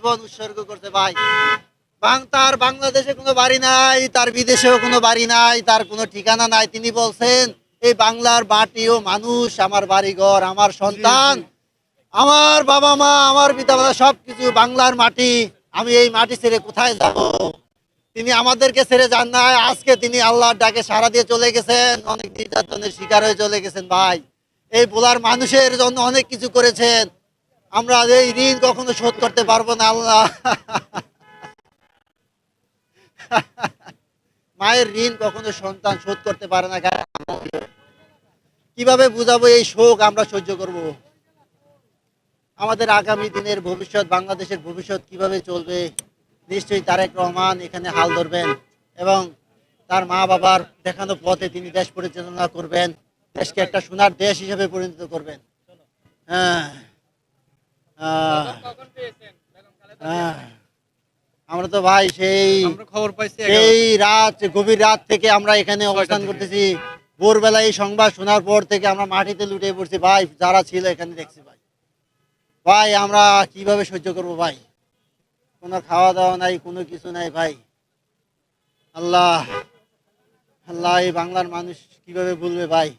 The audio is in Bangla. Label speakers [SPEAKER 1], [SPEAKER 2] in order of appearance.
[SPEAKER 1] জীবন উৎসর্গ করছে ভাই। তার বাংলাদেশে কোনো বাড়ি নাই, তার বিদেশেও কোনো বাড়ি নাই, তার কোনো ঠিকানা নাই। তিনি বলছেন এই বাংলার মাটি ও মানুষ আমার বাড়িঘর, আমার সন্তান, আমার বাবা মা, আমার পিতা মাতা সবকিছু বাংলার মাটি। আমি এই মাটি ছেড়ে কোথায় যাব? তিনি আমাদেরকে ছেড়ে যান নাই। আজকে তিনি আল্লাহর ডাকে সাড়া দিয়ে চলে গেছেন, অনেক নির্যাতনের শিকার হয়ে চলে গেছেন ভাই। এই বোলার মানুষের জন্য অনেক কিছু করেছেন। আমরা এই ঋণ কখনো শোধ করতে পারবো না আল্লাহ। মায়ের ঋণ কখনো সন্তান শোধ করতে পারে না। কিভাবে বুঝাবো এই শোক আমরা সহ্য করব? আমাদের আগামী দিনের ভবিষ্যৎ, বাংলাদেশের ভবিষ্যৎ কিভাবে চলবে? নিশ্চয়ই তারেক রহমান এখানে হাল ধরবেন এবং তার মা বাবার দেখানো পথে তিনি দেশ পরিচালনা করবেন, দেশকে একটা সোনার দেশ হিসেবে পরিণত করবেন। হ্যাঁ, আহ, আহ, আমরা তো ভাই সেই
[SPEAKER 2] খবর পাইছি
[SPEAKER 1] সেই রাত, গভীর রাত থেকে আমরা এখানে অবস্থান করতেছি। ভোরবেলা এই সংবাদ শোনার পর থেকে আমরা মাটিতে লুটিয়ে পড়ছি ভাই, যারা ছিল এখানে দেখছি ভাই। ভাই আমরা কিভাবে সহ্য করব ভাই? কোনো খাওয়া দাওয়া নাই, কোনো কিছু নাই ভাই। আল্লাহ, আল্লাহ, এই বাংলার মানুষ কিভাবে বলবে ভাই?